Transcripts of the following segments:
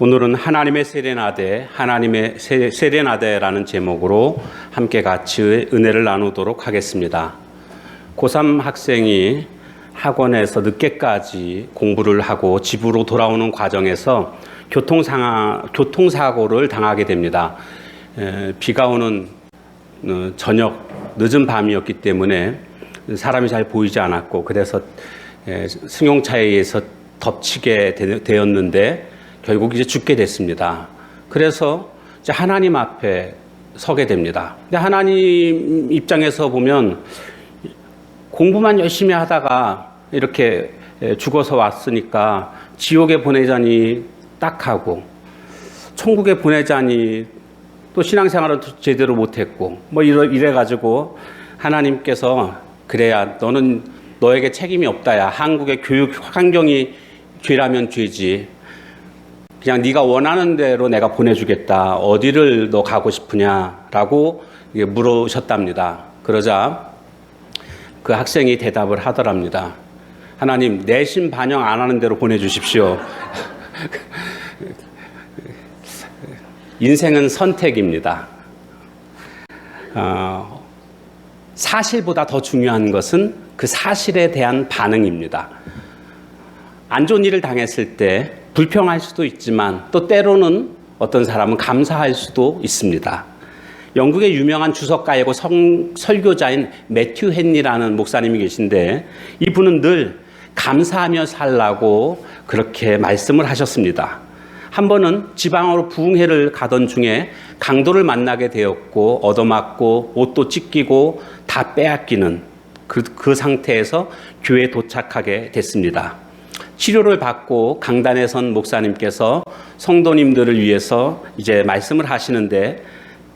오늘은 하나님의 세레나데, 하나님의 세레나데라는 제목으로 함께 같이 은혜를 나누도록 하겠습니다. 고3 학생이 학원에서 늦게까지 공부를 하고 집으로 돌아오는 과정에서 교통사고를 당하게 됩니다. 비가 오는 저녁 늦은 밤이었기 때문에 사람이 잘 보이지 않았고, 그래서 승용차에 의해서 덮치게 되었는데 결국 이제 죽게 됐습니다. 그래서 이제 하나님 앞에 서게 됩니다. 근데 하나님 입장에서 보면 공부만 열심히 하다가 이렇게 죽어서 왔으니까 지옥에 보내자니 딱하고, 천국에 보내자니 또 신앙생활을 제대로 못했고, 뭐 이래가지고 하나님께서 그래야 너에게 책임이 없다야. 한국의 교육 환경이 죄라면 죄지. 그냥 네가 원하는 대로 내가 보내주겠다. 어디를 너 가고 싶으냐라고 물으셨답니다. 그러자 그 학생이 대답을 하더랍니다. 하나님, 내심 반영 안 하는 대로 보내주십시오. 인생은 선택입니다. 사실보다 더 중요한 것은 그 사실에 대한 반응입니다. 안 좋은 일을 당했을 때 불평할 수도 있지만 또 때로는 어떤 사람은 감사할 수도 있습니다. 영국의 유명한 주석가이고 설교자인 매튜 헨리라는 목사님이 계신데, 이분은 늘 감사하며 살라고 그렇게 말씀을 하셨습니다. 한 번은 지방으로 부흥회를 가던 중에 강도를 만나게 되었고, 얻어맞고 옷도 찢기고 다 빼앗기는 그 상태에서 교회에 도착하게 됐습니다. 치료를 받고 강단에 선 목사님께서 성도님들을 위해서 이제 말씀을 하시는데,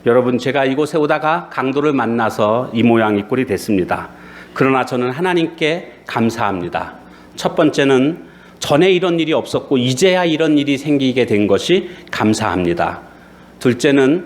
여러분, 제가 이곳에 오다가 강도를 만나서 이 모양 이 꼴이 됐습니다. 그러나 저는 하나님께 감사합니다. 첫 번째는 전에 이런 일이 없었고 이제야 이런 일이 생기게 된 것이 감사합니다. 둘째는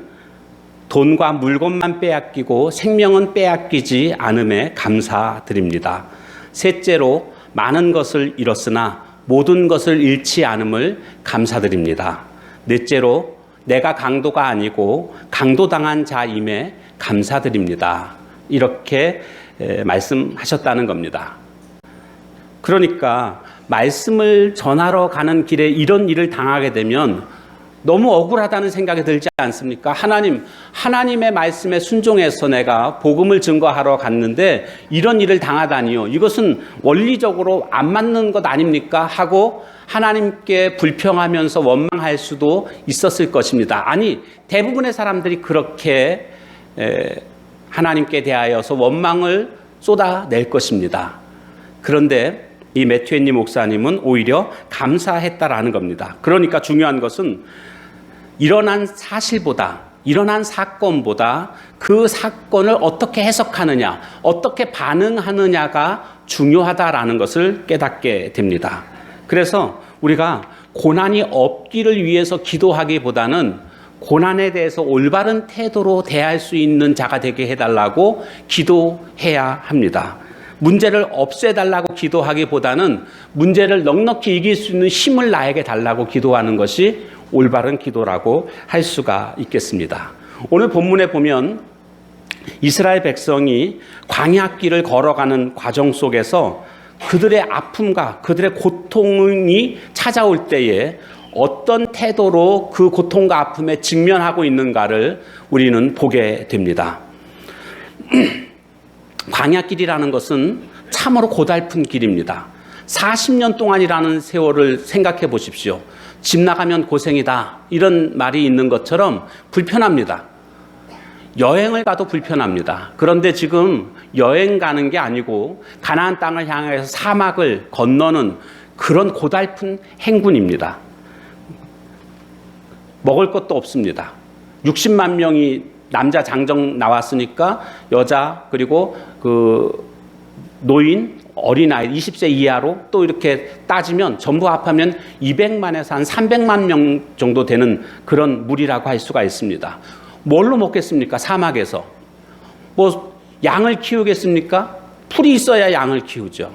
돈과 물건만 빼앗기고 생명은 빼앗기지 않음에 감사드립니다. 셋째로 많은 것을 잃었으나 모든 것을 잃지 않음을 감사드립니다. 넷째로 내가 강도가 아니고 강도당한 자임에 감사드립니다. 이렇게 말씀하셨다는 겁니다. 그러니까 말씀을 전하러 가는 길에 이런 일을 당하게 되면 너무 억울하다는 생각이 들지 않습니까? 하나님의 말씀에 순종해서 내가 복음을 증거하러 갔는데 이런 일을 당하다니요. 이것은 원리적으로 안 맞는 것 아닙니까? 하고 하나님께 불평하면서 원망할 수도 있었을 것입니다. 아니, 대부분의 사람들이 그렇게 하나님께 대하여서 원망을 쏟아낼 것입니다. 그런데 이 매튜 헨리 목사님은 오히려 감사했다라는 겁니다. 그러니까 중요한 것은 일어난 사실보다, 일어난 사건보다 그 사건을 어떻게 해석하느냐, 어떻게 반응하느냐가 중요하다라는 것을 깨닫게 됩니다. 그래서 우리가 고난이 없기를 위해서 기도하기보다는 고난에 대해서 올바른 태도로 대할 수 있는 자가 되게 해달라고 기도해야 합니다. 문제를 없애달라고 기도하기보다는 문제를 넉넉히 이길 수 있는 힘을 나에게 달라고 기도하는 것이 올바른 기도라고 할 수가 있겠습니다. 오늘 본문에 보면 이스라엘 백성이 광야길을 걸어가는 과정 속에서 그들의 아픔과 그들의 고통이 찾아올 때에 어떤 태도로 그 고통과 아픔에 직면하고 있는가를 우리는 보게 됩니다. 광야길이라는 것은 참으로 고달픈 길입니다. 40년 동안이라는 세월을 생각해 보십시오. 집 나가면 고생이다, 이런 말이 있는 것처럼 불편합니다. 여행을 가도 불편합니다. 그런데 지금 여행 가는 게 아니고 가나안 땅을 향해서 사막을 건너는 그런 고달픈 행군입니다. 먹을 것도 없습니다. 60만 명이 남자 장정 나왔으니까 여자 그리고 그 노인, 어린아이 20세 이하로 또 이렇게 따지면 전부 합하면 200만에서 한 300만 명 정도 되는 그런 무리라고 할 수가 있습니다. 뭘로 먹겠습니까? 사막에서. 뭐 양을 키우겠습니까? 풀이 있어야 양을 키우죠.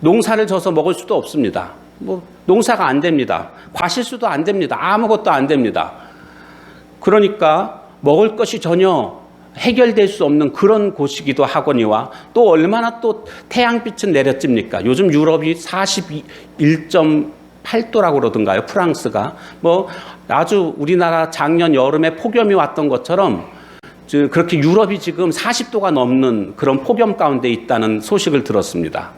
농사를 져서 먹을 수도 없습니다. 뭐 농사가 안 됩니다. 과실수도 안 됩니다. 아무것도 안 됩니다. 그러니까 먹을 것이 전혀 해결될 수 없는 그런 곳이기도 하거니와 또 얼마나 또 태양빛은 내려집니까? 요즘 유럽이 41.8도라고 그러던가요? 프랑스가. 뭐 아주 우리나라 작년 여름에 폭염이 왔던 것처럼 그렇게 유럽이 지금 40도가 넘는 그런 폭염 가운데 있다는 소식을 들었습니다.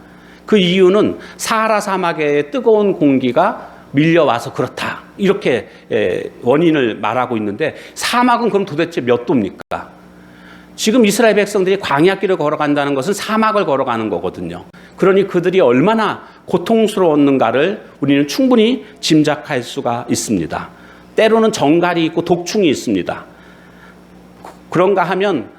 그 이유는 사하라 사막의 뜨거운 공기가 밀려와서 그렇다. 이렇게 원인을 말하고 있는데 사막은 그럼 도대체 몇 도입니까? 지금 이스라엘 백성들이 광야길을 걸어간다는 것은 사막을 걸어가는 거거든요. 그러니 그들이 얼마나 고통스러웠는가를 우리는 충분히 짐작할 수가 있습니다. 때로는 정갈이 있고 독충이 있습니다. 그런가 하면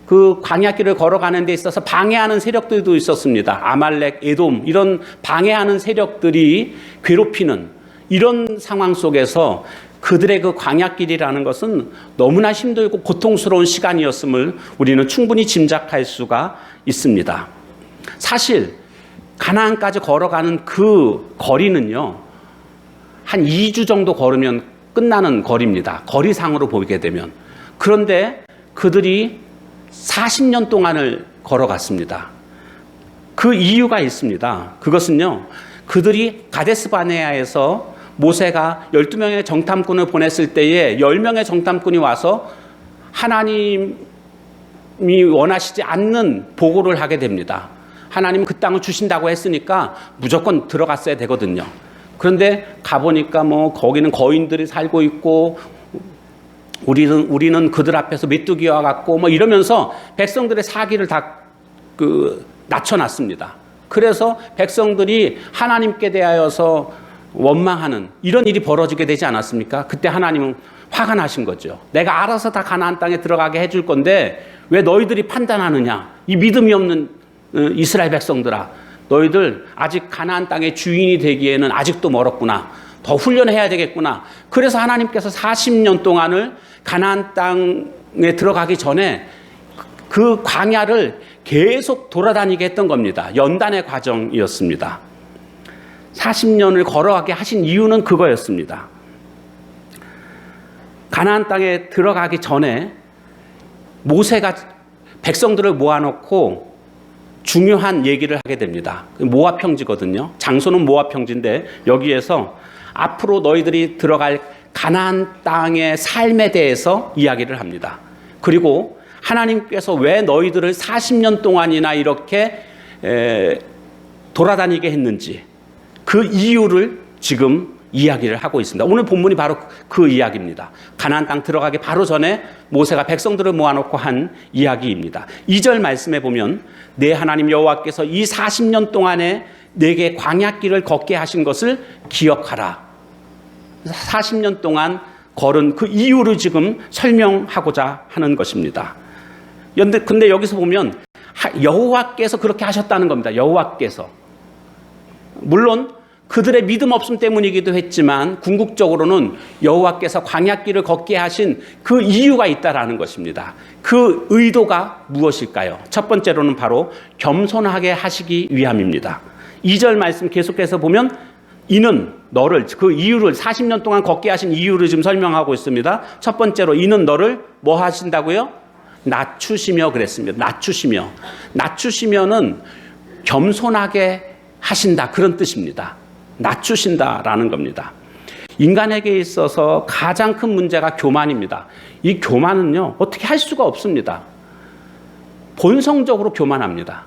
그 광야길을 걸어가는 데 있어서 방해하는 세력들도 있었습니다. 아말렉, 에돔 이런 방해하는 세력들이 괴롭히는 이런 상황 속에서 그들의 그 광야길이라는 것은 너무나 힘들고 고통스러운 시간이었음을 우리는 충분히 짐작할 수가 있습니다. 사실 가나안까지 걸어가는 그 거리는요, 한 2주 정도 걸으면 끝나는 거리입니다. 거리상으로 보게 되면. 그런데 그들이 40년 동안을 걸어갔습니다. 그 이유가 있습니다. 그것은요, 그들이 가데스 바네아에서 모세가 12명의 정탐꾼을 보냈을 때에 10명의 정탐꾼이 와서 하나님이 원하시지 않는 보고를 하게 됩니다. 하나님은 그 땅을 주신다고 했으니까 무조건 들어갔어야 되거든요. 그런데 가보니까 뭐 거기는 거인들이 살고 있고 우리는 그들 앞에서 메뚜기와 같고 뭐 이러면서 백성들의 사기를 다 낮춰놨습니다. 그래서 백성들이 하나님께 대하여서 원망하는 이런 일이 벌어지게 되지 않았습니까? 그때 하나님은 화가 나신 거죠. 내가 알아서 다 가나안 땅에 들어가게 해줄 건데 왜 너희들이 판단하느냐? 이 믿음이 없는 이스라엘 백성들아, 너희들 아직 가나안 땅의 주인이 되기에는 아직도 멀었구나. 더 훈련해야 되겠구나. 그래서 하나님께서 40년 동안을 가나안 땅에 들어가기 전에 그 광야를 계속 돌아다니게 했던 겁니다. 연단의 과정이었습니다. 40년을 걸어가게 하신 이유는 그거였습니다. 가나안 땅에 들어가기 전에 모세가 백성들을 모아놓고 중요한 얘기를 하게 됩니다. 모압 평지거든요. 장소는 모압 평지인데 여기에서 앞으로 너희들이 들어갈 가나안 땅의 삶에 대해서 이야기를 합니다. 그리고 하나님께서 왜 너희들을 40년 동안이나 이렇게 돌아다니게 했는지 그 이유를 지금 이야기를 하고 있습니다. 오늘 본문이 바로 그 이야기입니다. 가나안 땅 들어가기 바로 전에 모세가 백성들을 모아놓고 한 이야기입니다. 2절 말씀에 보면 내 하나님 여호와께서 이 40년 동안에 내게 광야길을 걷게 하신 것을 기억하라. 40년 동안 걸은 그 이유를 지금 설명하고자 하는 것입니다. 근데 여기서 보면 여호와께서 그렇게 하셨다는 겁니다. 여호와께서. 물론 그들의 믿음 없음 때문이기도 했지만 궁극적으로는 여호와께서 광야길을 걷게 하신 그 이유가 있다라는 것입니다. 그 의도가 무엇일까요? 첫 번째로는 바로 겸손하게 하시기 위함입니다. 2절 말씀 계속해서 보면 이는 너를, 그 이유를 40년 동안 걷게 하신 이유를 지금 설명하고 있습니다. 첫 번째로 이는 너를 뭐 하신다고요? 낮추시며 그랬습니다. 낮추시면은 겸손하게 하신다 그런 뜻입니다. 낮추신다라는 겁니다. 인간에게 있어서 가장 큰 문제가 교만입니다. 이 교만은요, 어떻게 할 수가 없습니다. 본성적으로 교만합니다.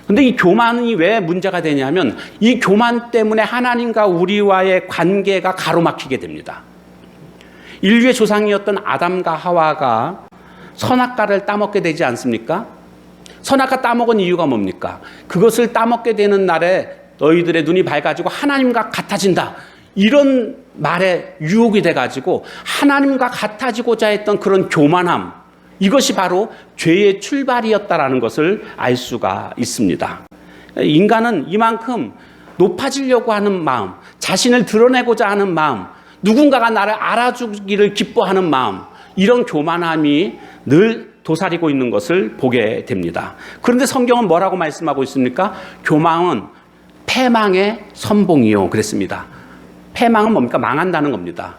근데 이 교만이 왜 문제가 되냐면 이 교만 때문에 하나님과 우리와의 관계가 가로막히게 됩니다. 인류의 조상이었던 아담과 하와가 선악과를 따먹게 되지 않습니까? 선악과 따먹은 이유가 뭡니까? 그것을 따먹게 되는 날에 너희들의 눈이 밝아지고 하나님과 같아진다. 이런 말에 유혹이 돼가지고 하나님과 같아지고자 했던 그런 교만함, 이것이 바로 죄의 출발이었다라는 것을 알 수가 있습니다. 인간은 이만큼 높아지려고 하는 마음, 자신을 드러내고자 하는 마음, 누군가가 나를 알아주기를 기뻐하는 마음, 이런 교만함이 늘 도사리고 있는 것을 보게 됩니다. 그런데 성경은 뭐라고 말씀하고 있습니까? 교만은 패망의 선봉이요 그랬습니다. 패망은 뭡니까? 망한다는 겁니다.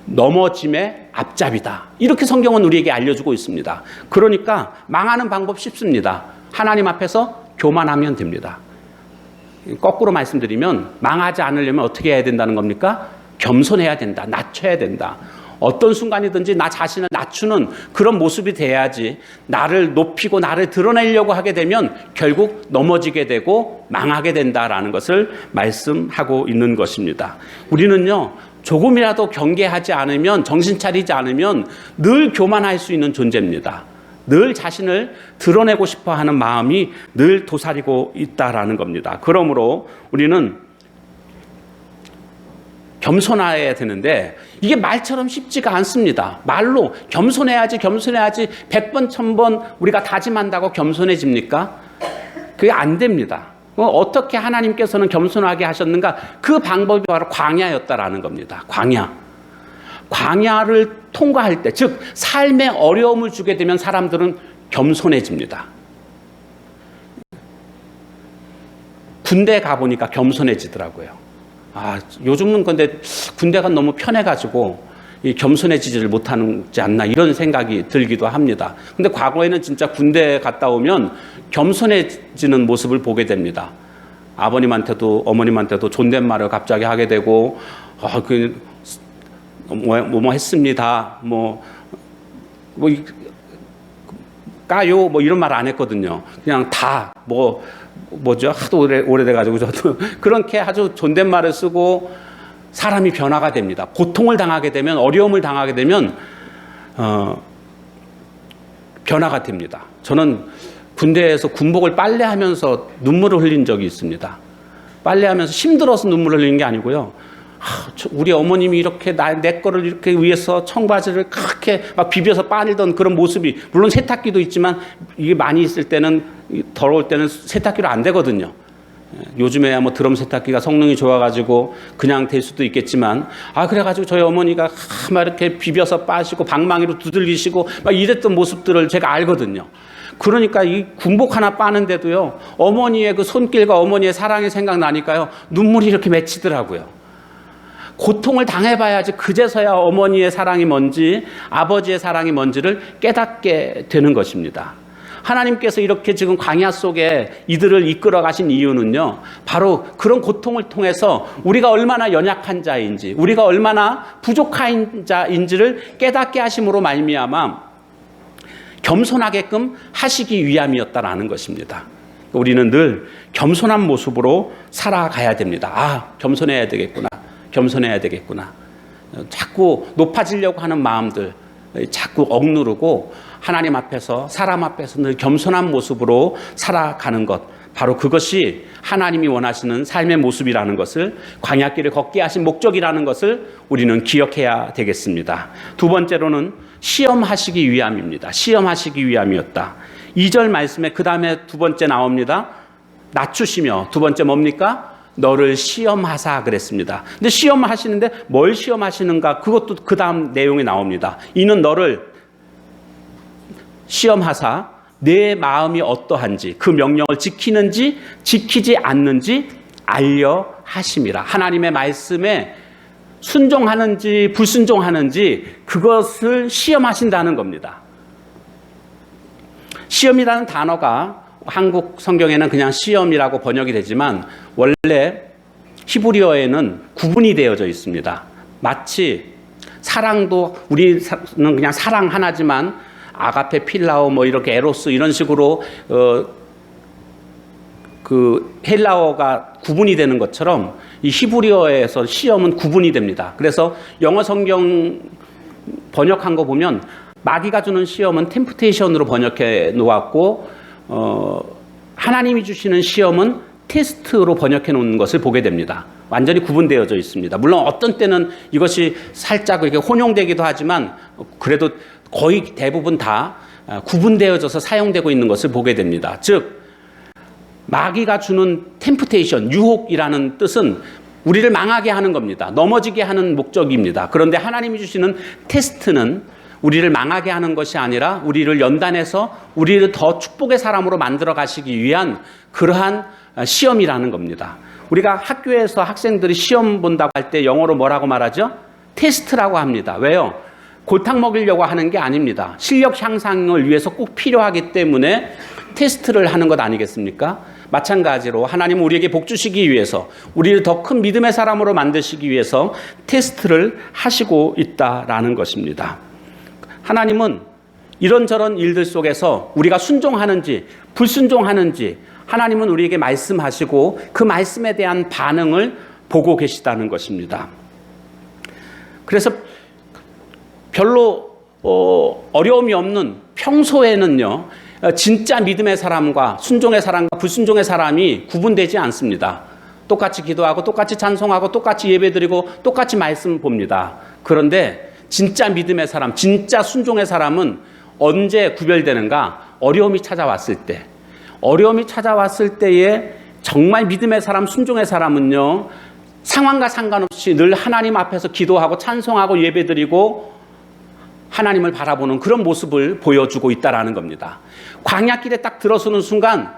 넘어짐의 앞잡이다. 이렇게 성경은 우리에게 알려주고 있습니다. 그러니까 망하는 방법 쉽습니다. 하나님 앞에서 교만하면 됩니다. 거꾸로 말씀드리면 망하지 않으려면 어떻게 해야 된다는 겁니까? 겸손해야 된다. 낮춰야 된다. 어떤 순간이든지 나 자신을 낮추는 그런 모습이 돼야지 나를 높이고 나를 드러내려고 하게 되면 결국 넘어지게 되고 망하게 된다라는 것을 말씀하고 있는 것입니다. 우리는요, 조금이라도 경계하지 않으면, 정신 차리지 않으면 늘 교만할 수 있는 존재입니다. 늘 자신을 드러내고 싶어 하는 마음이 늘 도사리고 있다라는 겁니다. 그러므로 우리는 겸손해야 되는데 이게 말처럼 쉽지가 않습니다. 말로 겸손해야지 100번 1000번 우리가 다짐한다고 겸손해집니까? 그게 안 됩니다. 어떻게 하나님께서는 겸손하게 하셨는가? 그 방법이 바로 광야였다라는 겁니다. 광야를 통과할 때, 즉 삶에 어려움을 주게 되면 사람들은 겸손해집니다. 군대 가보니까 겸손해지더라고요. 요즘은 근데 군대가 너무 편해가지고 겸손해지지를 못하지 않나 이런 생각이 들기도 합니다. 근데 과거에는 진짜 군대 갔다 오면 겸손해지는 모습을 보게 됩니다. 아버님한테도 어머님한테도 존댓말을 갑자기 하게 되고 뭐 했습니다. 까요 이런 말 안 했거든요. 그냥 뭐죠? 하도 오래돼가지고 저도 그렇게 아주 존댓말을 쓰고 사람이 변화가 됩니다. 고통을 당하게 되면, 어려움을 당하게 되면 변화가 됩니다. 저는 군대에서 군복을 빨래하면서 눈물을 흘린 적이 있습니다. 빨래하면서 힘들어서 눈물을 흘리는 게 아니고요. 우리 어머님이 이렇게 내 거를 이렇게 위해서 청바지를 그렇게 막 비벼서 빨던 그런 모습이, 물론 세탁기도 있지만 이게 많이 있을 때는, 더러울 때는 세탁기로 안 되거든요. 요즘에야 드럼 세탁기가 성능이 좋아가지고 그냥 될 수도 있겠지만, 그래가지고 저희 어머니가 막 이렇게 비벼서 빠시고 방망이로 두들기시고 막 이랬던 모습들을 제가 알거든요. 그러니까 이 군복 하나 빠는데도요, 어머니의 그 손길과 어머니의 사랑이 생각나니까요, 눈물이 이렇게 맺히더라고요. 고통을 당해봐야지 그제서야 어머니의 사랑이 뭔지, 아버지의 사랑이 뭔지를 깨닫게 되는 것입니다. 하나님께서 이렇게 지금 광야 속에 이들을 이끌어 가신 이유는요, 바로 그런 고통을 통해서 우리가 얼마나 연약한 자인지, 우리가 얼마나 부족한 자인지를 깨닫게 하심으로 말미암아 겸손하게끔 하시기 위함이었다라는 것입니다. 우리는 늘 겸손한 모습으로 살아가야 됩니다. 겸손해야 되겠구나. 자꾸 높아지려고 하는 마음들 자꾸 억누르고 하나님 앞에서, 사람 앞에서 늘 겸손한 모습으로 살아가는 것, 바로 그것이 하나님이 원하시는 삶의 모습이라는 것을, 광야길을 걷게 하신 목적이라는 것을 우리는 기억해야 되겠습니다. 두 번째로는 시험하시기 위함입니다. 시험하시기 위함이었다. 2절 말씀에 그 다음에 두 번째 나옵니다. 낮추시며, 두 번째 뭡니까? 너를 시험하사 그랬습니다. 근데 시험하시는데 뭘 시험하시는가? 그것도 그 다음 내용에 나옵니다. 이는 너를 시험하사 내 마음이 어떠한지, 그 명령을 지키는지 지키지 않는지 알려 하심이라. 하나님의 말씀에 순종하는지 불순종하는지 그것을 시험하신다는 겁니다. 시험이라는 단어가 한국 성경에는 그냥 시험이라고 번역이 되지만 원래 히브리어에는 구분이 되어져 있습니다. 마치 사랑도, 우리는 그냥 사랑 하나지만 아가페, 필라오, 이렇게 에로스 이런 식으로 그 헬라어가 구분이 되는 것처럼 이 히브리어에서 시험은 구분이 됩니다. 그래서 영어 성경 번역한 거 보면 마귀가 주는 시험은 템프테이션으로 번역해 놓았고, 하나님이 주시는 시험은 테스트로 번역해 놓은 것을 보게 됩니다. 완전히 구분되어져 있습니다. 물론 어떤 때는 이것이 살짝 이렇게 혼용되기도 하지만 그래도 거의 대부분 다 구분되어져서 사용되고 있는 것을 보게 됩니다. 즉 마귀가 주는 템프테이션, 유혹이라는 뜻은 우리를 망하게 하는 겁니다. 넘어지게 하는 목적입니다. 그런데 하나님이 주시는 테스트는 우리를 망하게 하는 것이 아니라 우리를 연단해서 우리를 더 축복의 사람으로 만들어 가시기 위한 그러한 시험이라는 겁니다. 우리가 학교에서 학생들이 시험 본다고 할 때 영어로 뭐라고 말하죠? 테스트라고 합니다. 왜요? 골탕 먹이려고 하는 게 아닙니다. 실력 향상을 위해서 꼭 필요하기 때문에 테스트를 하는 것 아니겠습니까? 마찬가지로 하나님은 우리에게 복 주시기 위해서, 우리를 더 큰 믿음의 사람으로 만드시기 위해서 테스트를 하시고 있다라는 것입니다. 하나님은 이런저런 일들 속에서 우리가 순종하는지 불순종하는지 하나님은 우리에게 말씀하시고 그 말씀에 대한 반응을 보고 계시다는 것입니다. 그래서 별로 어려움이 없는 평소에는요, 진짜 믿음의 사람과 순종의 사람과 불순종의 사람이 구분되지 않습니다. 똑같이 기도하고 똑같이 찬송하고 똑같이 예배드리고 똑같이 말씀 봅니다. 그런데 진짜 믿음의 사람, 진짜 순종의 사람은 언제 구별되는가? 어려움이 찾아왔을 때. 어려움이 찾아왔을 때에 정말 믿음의 사람, 순종의 사람은요, 상황과 상관없이 늘 하나님 앞에서 기도하고 찬송하고 예배드리고 하나님을 바라보는 그런 모습을 보여주고 있다라는 겁니다. 광야길에 딱 들어서는 순간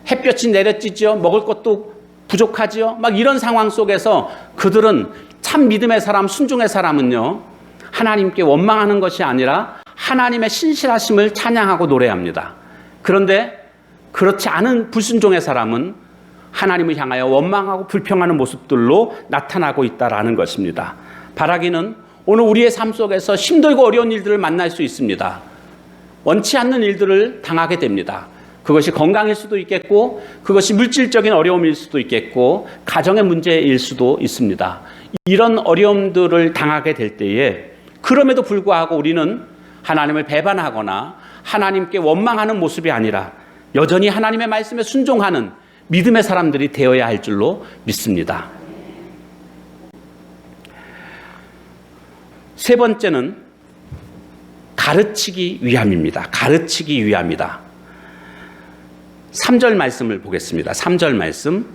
햇볕이 내려지죠. 먹을 것도 부족하지요. 막 이런 상황 속에서 그들은 참 믿음의 사람, 순종의 사람은요, 하나님께 원망하는 것이 아니라 하나님의 신실하심을 찬양하고 노래합니다. 그런데 그렇지 않은 불순종의 사람은 하나님을 향하여 원망하고 불평하는 모습들로 나타나고 있다라는 것입니다. 바라기는 오늘 우리의 삶 속에서 힘들고 어려운 일들을 만날 수 있습니다. 원치 않는 일들을 당하게 됩니다. 그것이 건강일 수도 있겠고, 그것이 물질적인 어려움일 수도 있겠고, 가정의 문제일 수도 있습니다. 이런 어려움들을 당하게 될 때에 그럼에도 불구하고 우리는 하나님을 배반하거나 하나님께 원망하는 모습이 아니라 여전히 하나님의 말씀에 순종하는 믿음의 사람들이 되어야 할 줄로 믿습니다. 세 번째는 가르치기 위함입니다. 가르치기 위함이다. 3절 말씀을 보겠습니다. 3절 말씀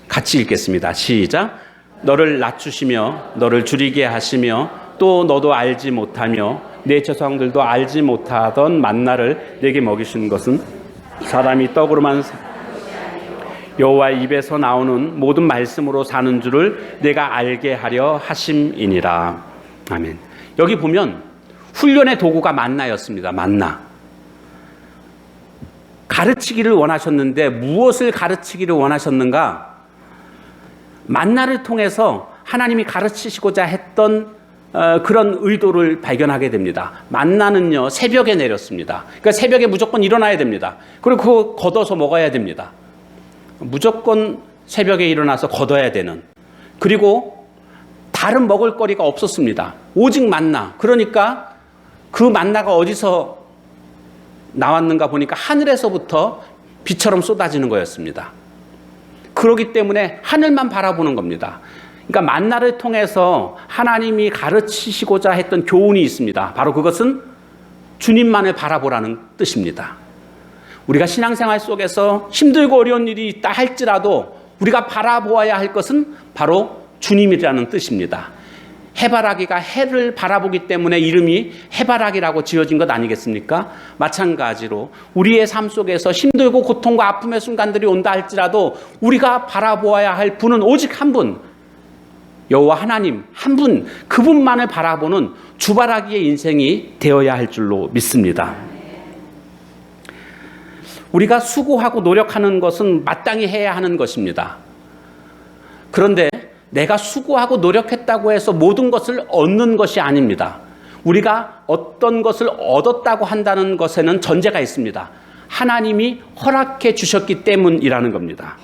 같이 읽겠습니다. 시작. 너를 낮추시며 너를 줄이게 하시며 또 너도 알지 못하며 내 조상들도 알지 못하던 만나를 내게 먹이신 것은 사람이 떡으로만 여호와의 입에서 나오는 모든 말씀으로 사는 줄을 내가 알게 하려 하심이니라. 아멘. 여기 보면 훈련의 도구가 만나였습니다. 만나. 가르치기를 원하셨는데 무엇을 가르치기를 원하셨는가? 만나를 통해서 하나님이 가르치시고자 했던 그런 의도를 발견하게 됩니다. 만나는요, 새벽에 내렸습니다. 그러니까 새벽에 무조건 일어나야 됩니다. 그리고 그거 걷어서 먹어야 됩니다. 무조건 새벽에 일어나서 걷어야 되는. 그리고 다른 먹을거리가 없었습니다. 오직 만나. 그러니까 그 만나가 어디서 나왔는가 보니까 하늘에서부터 비처럼 쏟아지는 거였습니다. 그렇기 때문에 하늘만 바라보는 겁니다. 그러니까 만나를 통해서 하나님이 가르치시고자 했던 교훈이 있습니다. 바로 그것은 주님만을 바라보라는 뜻입니다. 우리가 신앙생활 속에서 힘들고 어려운 일이 있다 할지라도 우리가 바라보아야 할 것은 바로 주님이라는 뜻입니다. 해바라기가 해를 바라보기 때문에 이름이 해바라기라고 지어진 것 아니겠습니까? 마찬가지로 우리의 삶 속에서 힘들고 고통과 아픔의 순간들이 온다 할지라도 우리가 바라보아야 할 분은 오직 한 분, 여호와 하나님 한 분, 그분만을 바라보는 주바라기의 인생이 되어야 할 줄로 믿습니다. 우리가 수고하고 노력하는 것은 마땅히 해야 하는 것입니다. 그런데 내가 수고하고 노력했다고 해서 모든 것을 얻는 것이 아닙니다. 우리가 어떤 것을 얻었다고 한다는 것에는 전제가 있습니다. 하나님이 허락해 주셨기 때문이라는 겁니다.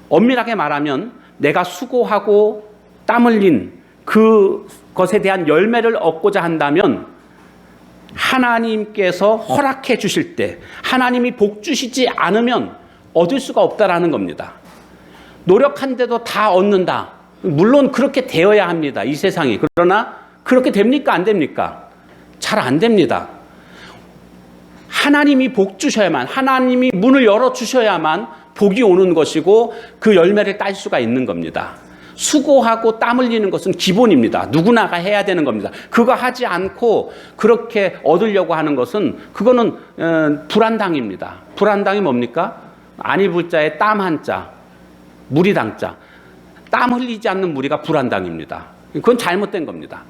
엄밀하게 말하면 내가 수고하고 땀 흘린 그것에 대한 열매를 얻고자 한다면 하나님께서 허락해 주실 때 하나님이 복 주시지 않으면 얻을 수가 없다라는 겁니다. 노력한데도 다 얻는다. 물론 그렇게 되어야 합니다. 이 세상이. 그러나 그렇게 됩니까? 안 됩니까? 잘 안 됩니다. 하나님이 복 주셔야만, 하나님이 문을 열어주셔야만 복이 오는 것이고 그 열매를 딸 수가 있는 겁니다. 수고하고 땀 흘리는 것은 기본입니다. 누구나가 해야 되는 겁니다. 그거 하지 않고 그렇게 얻으려고 하는 것은 그거는 불안당입니다. 불안당이 뭡니까? 안 입을 자에 땀 한자, 무리당자. 땀 흘리지 않는 무리가 불안당입니다. 그건 잘못된 겁니다.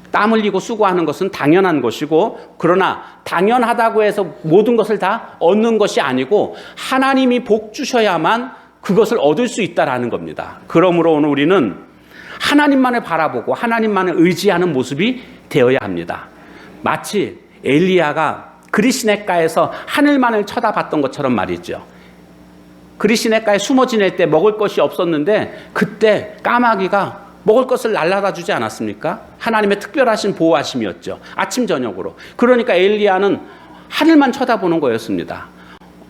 땀 흘리고 수고하는 것은 당연한 것이고, 그러나 당연하다고 해서 모든 것을 다 얻는 것이 아니고 하나님이 복 주셔야만 그것을 얻을 수 있다라는 겁니다. 그러므로 오늘 우리는 하나님만을 바라보고 하나님만을 의지하는 모습이 되어야 합니다. 마치 엘리야가 그리시네가에서 하늘만을 쳐다봤던 것처럼 말이죠. 그리시네가에 숨어 지낼 때 먹을 것이 없었는데 그때 까마귀가 먹을 것을 날라다 주지 않았습니까? 하나님의 특별하신 보호하심이었죠. 아침 저녁으로. 그러니까 엘리야는 하늘만 쳐다보는 거였습니다.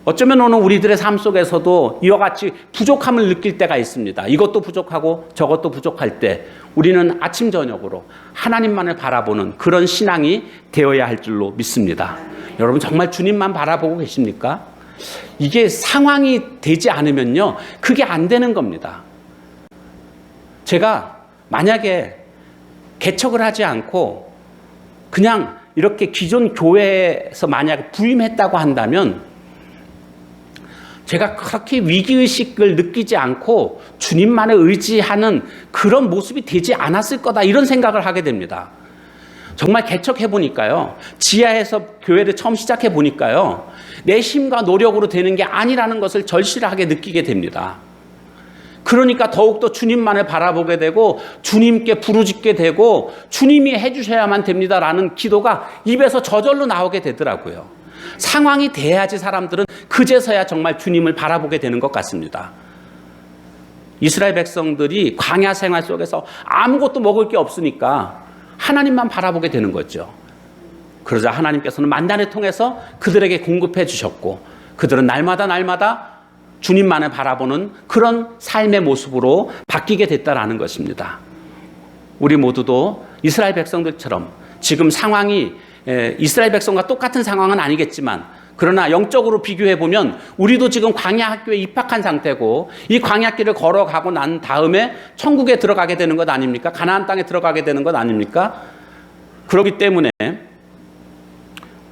어쩌면 오늘 우리들의 삶 속에서도 이와 같이 부족함을 느낄 때가 있습니다. 이것도 부족하고 저것도 부족할 때 우리는 아침 저녁으로 하나님만을 바라보는 그런 신앙이 되어야 할 줄로 믿습니다. 여러분 정말 주님만 바라보고 계십니까? 이게 상황이 되지 않으면요, 그게 안 되는 겁니다. 제가 만약에 개척을 하지 않고 그냥 이렇게 기존 교회에서 만약에 부임했다고 한다면 제가 그렇게 위기의식을 느끼지 않고 주님만을 의지하는 그런 모습이 되지 않았을 거다, 이런 생각을 하게 됩니다. 정말 개척해 보니까요, 지하에서 교회를 처음 시작해 보니까요, 내 힘과 노력으로 되는 게 아니라는 것을 절실하게 느끼게 됩니다. 그러니까 더욱더 주님만을 바라보게 되고 주님께 부르짖게 되고 주님이 해주셔야만 됩니다라는 기도가 입에서 저절로 나오게 되더라고요. 상황이 돼야지 사람들은 그제서야 정말 주님을 바라보게 되는 것 같습니다. 이스라엘 백성들이 광야 생활 속에서 아무것도 먹을 게 없으니까 하나님만 바라보게 되는 거죠. 그러자 하나님께서는 만난을 통해서 그들에게 공급해 주셨고, 그들은 날마다 주님만을 바라보는 그런 삶의 모습으로 바뀌게 됐다라는 것입니다. 우리 모두도 이스라엘 백성들처럼 지금 상황이 이스라엘 백성과 똑같은 상황은 아니겠지만, 그러나 영적으로 비교해 보면 우리도 지금 광야 학교에 입학한 상태고 이 광야길을 걸어가고 난 다음에 천국에 들어가게 되는 것 아닙니까? 가나안 땅에 들어가게 되는 것 아닙니까? 그렇기 때문에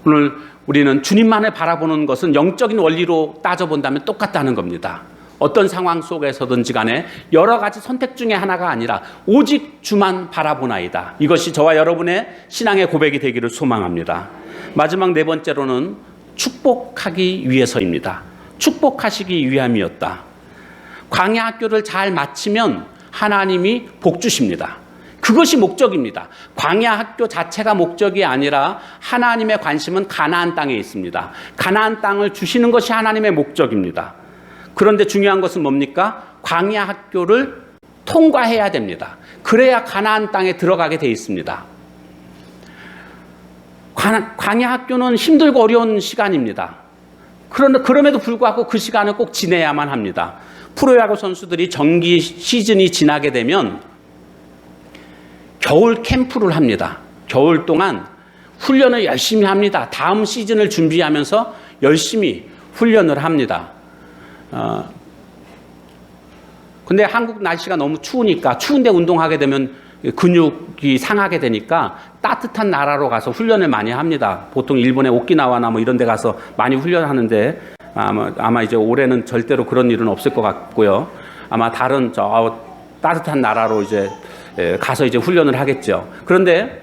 오늘 우리는 주님만을 바라보는 것은 영적인 원리로 따져본다면 똑같다는 겁니다. 어떤 상황 속에서든지 간에 여러 가지 선택 중에 하나가 아니라 오직 주만 바라보나이다. 이것이 저와 여러분의 신앙의 고백이 되기를 소망합니다. 마지막 네 번째로는 축복하기 위해서입니다. 축복하시기 위함이었다. 광야 학교를 잘 마치면 하나님이 복 주십니다. 그것이 목적입니다. 광야 학교 자체가 목적이 아니라 하나님의 관심은 가나안 땅에 있습니다. 가나안 땅을 주시는 것이 하나님의 목적입니다. 그런데 중요한 것은 뭡니까? 광야 학교를 통과해야 됩니다. 그래야 가나안 땅에 들어가게 돼 있습니다. 광야 학교는 힘들고 어려운 시간입니다. 그런데 그럼에도 불구하고 그 시간을 꼭 지내야만 합니다. 프로야구 선수들이 정기 시즌이 지나게 되면 겨울 캠프를 합니다. 겨울 동안 훈련을 열심히 합니다. 다음 시즌을 준비하면서 열심히 훈련을 합니다. 근데 한국 날씨가 너무 추우니까, 추운데 운동하게 되면 근육이 상하게 되니까 따뜻한 나라로 가서 훈련을 많이 합니다. 보통 일본의 오키나와나 뭐 이런 데 가서 많이 훈련하는데 아마 이제 올해는 절대로 그런 일은 없을 것 같고요. 아마 다른 따뜻한 나라로 이제 가서 이제 훈련을 하겠죠. 그런데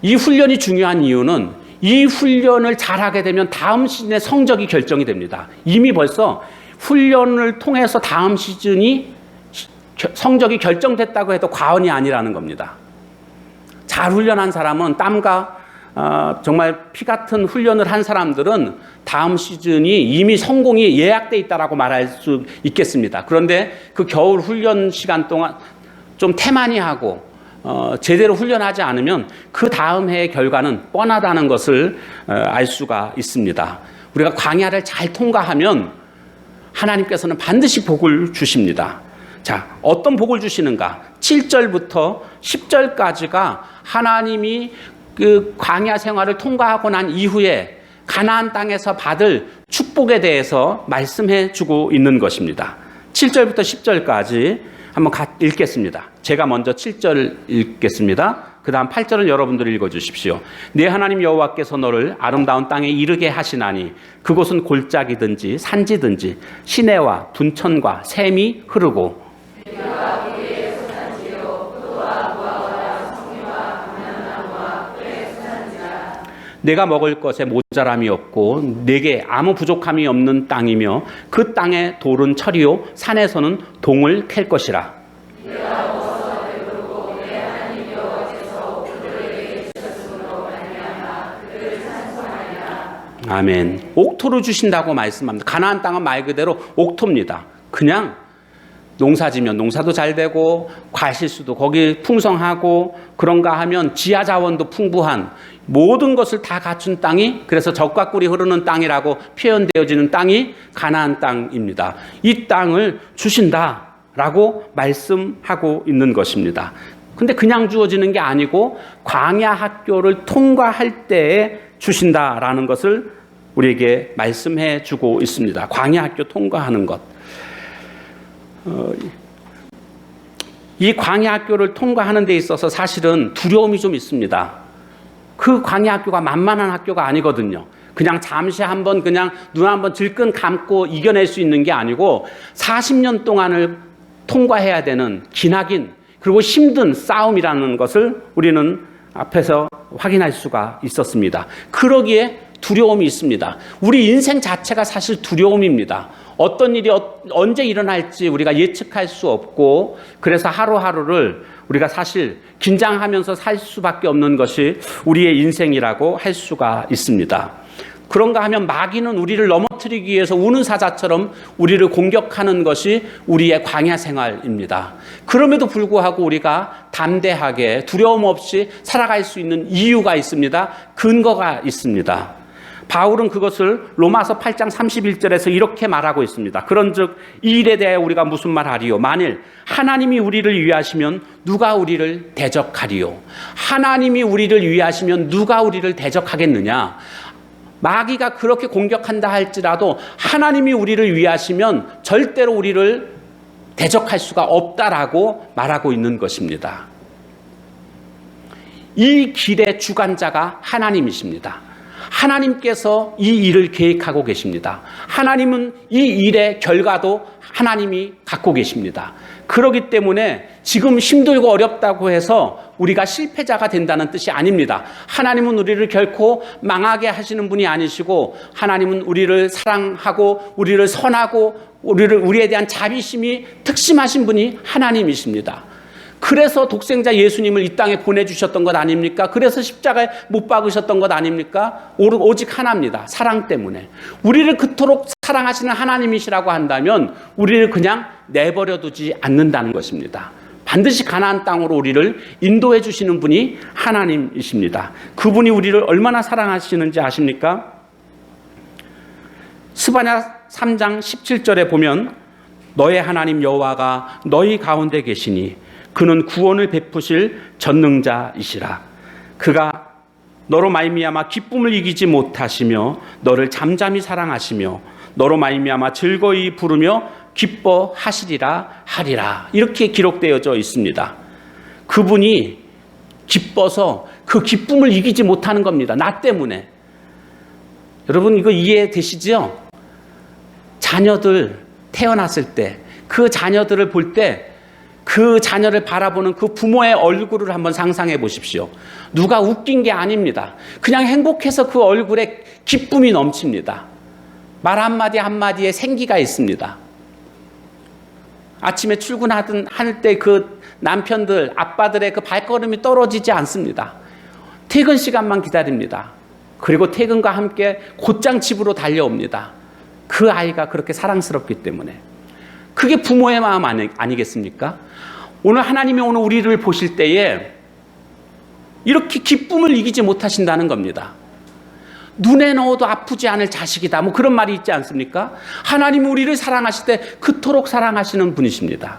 이 훈련이 중요한 이유는 이 훈련을 잘하게 되면 다음 시즌의 성적이 결정이 됩니다. 이미 벌써 훈련을 통해서 다음 시즌이 성적이 결정됐다고 해도 과언이 아니라는 겁니다. 잘 훈련한 사람은, 땀과 정말 피 같은 훈련을 한 사람들은 다음 시즌이 이미 성공이 예약돼 있다라고 말할 수 있겠습니다. 그런데 그 겨울 훈련 시간 동안 좀 태만히하고 제대로 훈련하지 않으면 그 다음 해의 결과는 뻔하다는 것을 알 수가 있습니다. 우리가 광야를 잘 통과하면 하나님께서는 반드시 복을 주십니다. 자, 어떤 복을 주시는가? 7절부터 10절까지가 하나님이 그 광야 생활을 통과하고 난 이후에 가나안 땅에서 받을 축복에 대해서 말씀해 주고 있는 것입니다. 7절부터 10절까지 한번 읽겠습니다. 제가 먼저 7절 읽겠습니다. 그 다음 8절을 여러분들이 읽어주십시오. 네 하나님 여호와께서 너를 아름다운 땅에 이르게 하시나니 그곳은 골짜기든지 산지든지 시내와 둔천과 샘이 흐르고 내가 먹을 것에 모자람이 없고 내게 아무 부족함이 없는 땅이며 그 땅의 돌은 철이요 산에서는 동을 캘 것이라. 아멘. 옥토를 주신다고 말씀합니다. 가나안 땅은 말 그대로 옥토입니다. 그냥 농사지면 농사도 잘 되고 과실수도 거기 풍성하고 그런가 하면 지하 자원도 풍부한 모든 것을 다 갖춘 땅이, 그래서 젖과 꿀이 흐르는 땅이라고 표현되어지는 땅이 가나안 땅입니다. 이 땅을 주신다라고 말씀하고 있는 것입니다. 근데 그냥 주어지는 게 아니고 광야 학교를 통과할 때에 주신다라는 것을 우리에게 말씀해 주고 있습니다. 광야 학교 통과하는 것. 이 광야 학교를 통과하는 데 있어서 사실은 두려움이 좀 있습니다. 그 광야 학교가 만만한 학교가 아니거든요. 그냥 잠시 한번 그냥 눈 한번 질끈 감고 이겨낼 수 있는 게 아니고 40년 동안을 통과해야 되는 기나긴 그리고 힘든 싸움이라는 것을 우리는 앞에서 확인할 수가 있었습니다. 그러기에 두려움이 있습니다. 우리 인생 자체가 사실 두려움입니다. 어떤 일이 언제 일어날지 우리가 예측할 수 없고, 그래서 하루하루를 우리가 사실 긴장하면서 살 수밖에 없는 것이 우리의 인생이라고 할 수가 있습니다. 그런가 하면 마귀는 우리를 넘어뜨리기 위해서 우는 사자처럼 우리를 공격하는 것이 우리의 광야 생활입니다. 그럼에도 불구하고 우리가 담대하게 두려움 없이 살아갈 수 있는 이유가 있습니다. 근거가 있습니다. 바울은 그것을 로마서 8장 31절에서 이렇게 말하고 있습니다. 그런즉 이 일에 대해 우리가 무슨 말하리요? 만일 하나님이 우리를 위하시면 누가 우리를 대적하리요? 하나님이 우리를 위하시면 누가 우리를 대적하겠느냐? 마귀가 그렇게 공격한다 할지라도 하나님이 우리를 위하시면 절대로 우리를 대적할 수가 없다라고 말하고 있는 것입니다. 이 길의 주관자가 하나님이십니다. 하나님께서 이 일을 계획하고 계십니다. 하나님은 이 일의 결과도 하나님이 갖고 계십니다. 그렇기 때문에 지금 힘들고 어렵다고 해서 우리가 실패자가 된다는 뜻이 아닙니다. 하나님은 우리를 결코 망하게 하시는 분이 아니시고, 하나님은 우리를 사랑하고 우리를 선하고 우리에 대한 자비심이 특심하신 분이 하나님이십니다. 그래서 독생자 예수님을 이 땅에 보내주셨던 것 아닙니까? 그래서 십자가에 못 박으셨던 것 아닙니까? 오직 하나입니다. 사랑 때문에. 우리를 그토록 사랑하시는 하나님이시라고 한다면 우리를 그냥 내버려 두지 않는다는 것입니다. 반드시 가나안 땅으로 우리를 인도해 주시는 분이 하나님이십니다. 그분이 우리를 얼마나 사랑하시는지 아십니까? 스바냐 3장 17절에 보면 너의 하나님 여호와가 너희 가운데 계시니 그는 구원을 베푸실 전능자이시라. 그가 너로 말미암아 기쁨을 이기지 못하시며 너를 잠잠히 사랑하시며 너로 말미암아 즐거이 부르며 기뻐하시리라 하리라. 이렇게 기록되어져 있습니다. 그분이 기뻐서 그 기쁨을 이기지 못하는 겁니다. 나 때문에. 여러분 이거 이해되시죠? 자녀들 태어났을 때 그 자녀들을 볼 때 그 자녀를 바라보는 그 부모의 얼굴을 한번 상상해 보십시오. 누가 웃긴 게 아닙니다. 그냥 행복해서 그 얼굴에 기쁨이 넘칩니다. 말 한마디 한마디에 생기가 있습니다. 아침에 출근하던 할 때 그 남편들, 아빠들의 그 발걸음이 떨어지지 않습니다. 퇴근 시간만 기다립니다. 그리고 퇴근과 함께 곧장 집으로 달려옵니다. 그 아이가 그렇게 사랑스럽기 때문에. 그게 부모의 마음 아니겠습니까? 오늘 하나님이 오늘 우리를 보실 때에 이렇게 기쁨을 이기지 못하신다는 겁니다. 눈에 넣어도 아프지 않을 자식이다. 뭐 그런 말이 있지 않습니까? 하나님이 우리를 사랑하실 때 그토록 사랑하시는 분이십니다.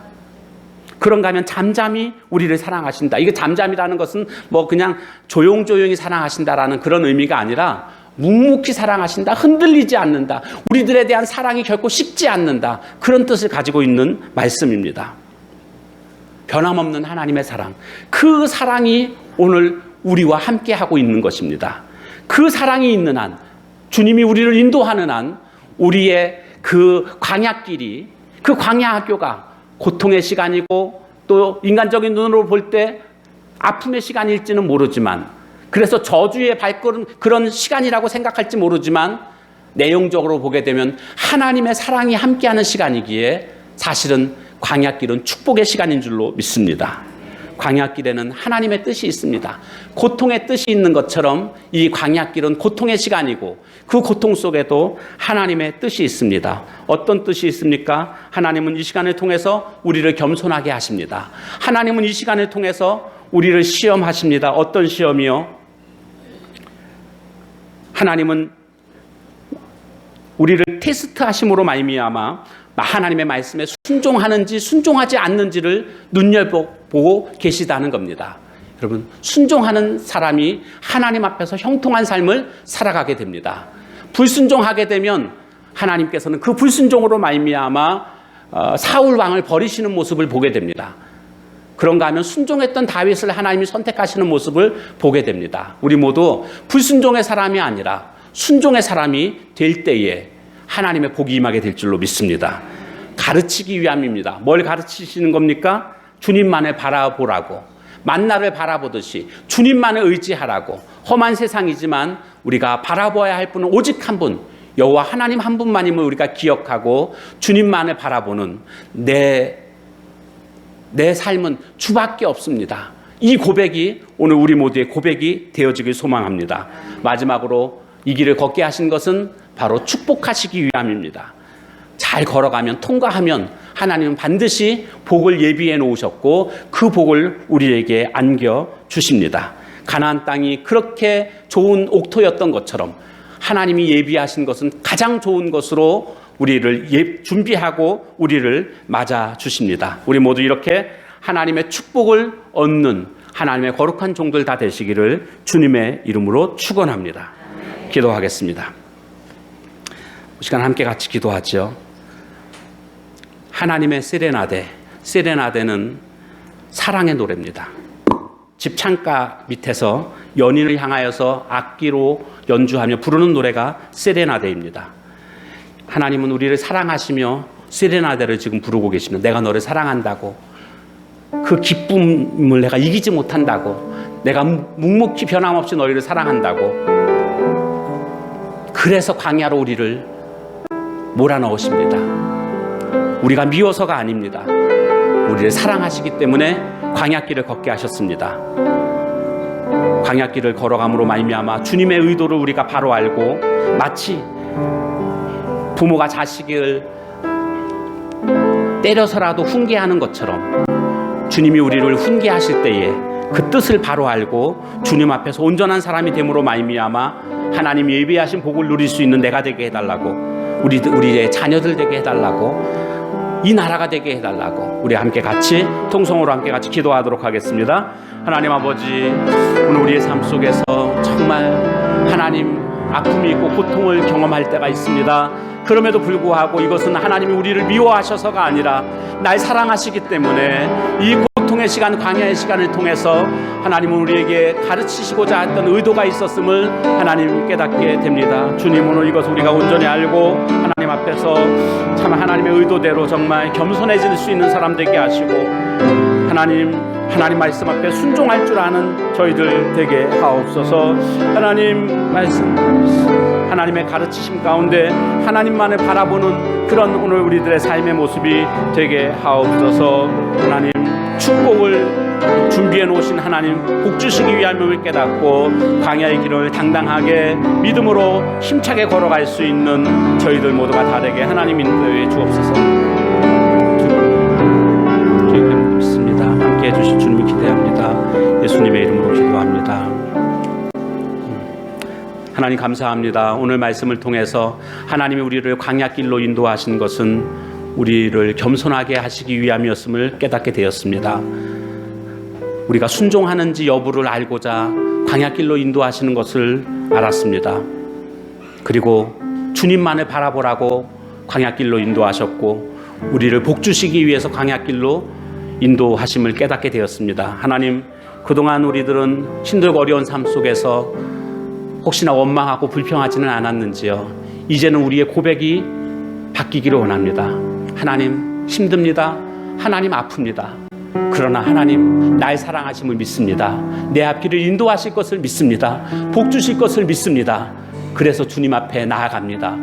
그런가 하면 잠잠히 우리를 사랑하신다. 이게 잠잠이라는 것은 뭐 그냥 조용조용히 사랑하신다라는 그런 의미가 아니라 묵묵히 사랑하신다. 흔들리지 않는다. 우리들에 대한 사랑이 결코 식지 않는다. 그런 뜻을 가지고 있는 말씀입니다. 변함없는 하나님의 사랑. 그 사랑이 오늘 우리와 함께 하고 있는 것입니다. 그 사랑이 있는 한, 주님이 우리를 인도하는 한, 우리의 그 광야길이, 그 광야학교가 고통의 시간이고 또 인간적인 눈으로 볼 때 아픔의 시간일지는 모르지만, 그래서 저주의 발걸음 그런 시간이라고 생각할지 모르지만, 내용적으로 보게 되면 하나님의 사랑이 함께하는 시간이기에 사실은 광야길은 축복의 시간인 줄로 믿습니다. 광야길에는 하나님의 뜻이 있습니다. 고통의 뜻이 있는 것처럼 이 광야길은 고통의 시간이고 그 고통 속에도 하나님의 뜻이 있습니다. 어떤 뜻이 있습니까? 하나님은 이 시간을 통해서 우리를 겸손하게 하십니다. 하나님은 이 시간을 통해서 우리를 시험하십니다. 어떤 시험이요? 하나님은 우리를 테스트하심으로 말미암아 하나님의 말씀에 순종하는지 순종하지 않는지를 눈여겨보고 계시다는 겁니다. 여러분, 순종하는 사람이 하나님 앞에서 형통한 삶을 살아가게 됩니다. 불순종하게 되면 하나님께서는 그 불순종으로 말미암아 사울 왕을 버리시는 모습을 보게 됩니다. 그런가 하면 순종했던 다윗을 하나님이 선택하시는 모습을 보게 됩니다. 우리 모두 불순종의 사람이 아니라 순종의 사람이 될 때에 하나님의 복이 임하게 될 줄로 믿습니다. 가르치기 위함입니다. 뭘 가르치시는 겁니까? 주님만을 바라보라고, 만나를 바라보듯이 주님만을 의지하라고. 험한 세상이지만 우리가 바라보아야 할 분은 오직 한 분, 여호와 하나님 한 분만임을 우리가 기억하고 주님만을 바라보는 내 삶은 주밖에 없습니다. 이 고백이 오늘 우리 모두의 고백이 되어지길 소망합니다. 마지막으로 이 길을 걷게 하신 것은 바로 축복하시기 위함입니다. 잘 걸어가면, 통과하면 하나님은 반드시 복을 예비해 놓으셨고 그 복을 우리에게 안겨주십니다. 가나안 땅이 그렇게 좋은 옥토였던 것처럼 하나님이 예비하신 것은 가장 좋은 것으로 우리를 준비하고 우리를 맞아주십니다. 우리 모두 이렇게 하나님의 축복을 얻는 하나님의 거룩한 종들 다 되시기를 주님의 이름으로 축원합니다. 기도하겠습니다. 이 시간 함께 같이 기도하죠. 하나님의 세레나데는 사랑의 노래입니다. 집 창가 밑에서 연인을 향하여서 악기로 연주하며 부르는 노래가 세레나데입니다. 하나님은 우리를 사랑하시며 세레나데를 지금 부르고 계십니다. 내가 너를 사랑한다고, 그 기쁨을 내가 이기지 못한다고, 내가 묵묵히 변함없이 너희를 사랑한다고. 그래서 광야로 우리를 몰아넣으십니다. 우리가 미워서가 아닙니다. 우리를 사랑하시기 때문에 광야길을 걷게 하셨습니다. 광야길을 걸어감으로 말미암아 주님의 의도를 우리가 바로 알고, 마치 부모가 자식을 때려서라도 훈계하는 것처럼 주님이 우리를 훈계하실 때에 그 뜻을 바로 알고 주님 앞에서 온전한 사람이 됨으로 말미암아 하나님이 예비하신 복을 누릴 수 있는 내가 되게 해달라고, 우리의 자녀들 되게 해달라고, 이 나라가 되게 해달라고 우리 함께 같이 통성으로 함께 같이 기도하도록 하겠습니다. 하나님 아버지, 오늘 우리의 삶 속에서 정말 하나님 아픔이 있고 고통을 경험할 때가 있습니다. 그럼에도 불구하고 이것은 하나님이 우리를 미워하셔서가 아니라 날 사랑하시기 때문에 이 고통의 시간, 광야의 시간을 통해서 하나님은 우리에게 가르치시고자 했던 의도가 있었음을 하나님 깨닫게 됩니다. 주님, 오늘 이것을 우리가 온전히 알고 하나님 앞에서 참 하나님의 의도대로 정말 겸손해질 수 있는 사람 되게 하시고 하나님 말씀 앞에 순종할 줄 아는 저희들 되게 하옵소서. 하나님 말씀, 하나님의 가르치심 가운데 하나님만을 바라보는 그런 오늘 우리들의 삶의 모습이 되게 하옵소서. 하나님 축복을 준비해 놓으신 하나님 복 주시기 위함을 깨닫고 광야의 길을 당당하게 믿음으로 힘차게 걸어갈 수 있는 저희들 모두가 다 되게 하나님 인도해 주옵소서. 저희가 믿습니다. 함께 해주신 주님을 기대합니다. 예수님의 이름으로 기도합니다. 하나님 감사합니다. 오늘 말씀을 통해서 하나님이 우리를 광야길로 인도하신 것은 우리를 겸손하게 하시기 위함이었음을 깨닫게 되었습니다. 우리가 순종하는지 여부를 알고자 광야길로 인도하시는 것을 알았습니다. 그리고 주님만을 바라보라고 광야길로 인도하셨고 우리를 복주시기 위해서 광야길로 인도하심을 깨닫게 되었습니다. 하나님, 그동안 우리들은 힘들고 어려운 삶 속에서 혹시나 원망하고 불평하지는 않았는지요. 이제는 우리의 고백이 바뀌기를 원합니다. 하나님 힘듭니다. 하나님 아픕니다. 그러나 하나님 나의 사랑하심을 믿습니다. 내 앞길을 인도하실 것을 믿습니다. 복 주실 것을 믿습니다. 그래서 주님 앞에 나아갑니다.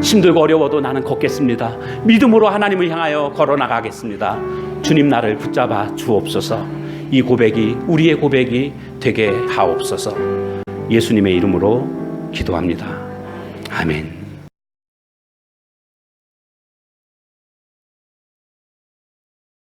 힘들고 어려워도 나는 걷겠습니다. 믿음으로 하나님을 향하여 걸어나가겠습니다. 주님 나를 붙잡아 주옵소서. 이 고백이 우리의 고백이 되게 하옵소서. 예수님의 이름으로 기도합니다. 아멘.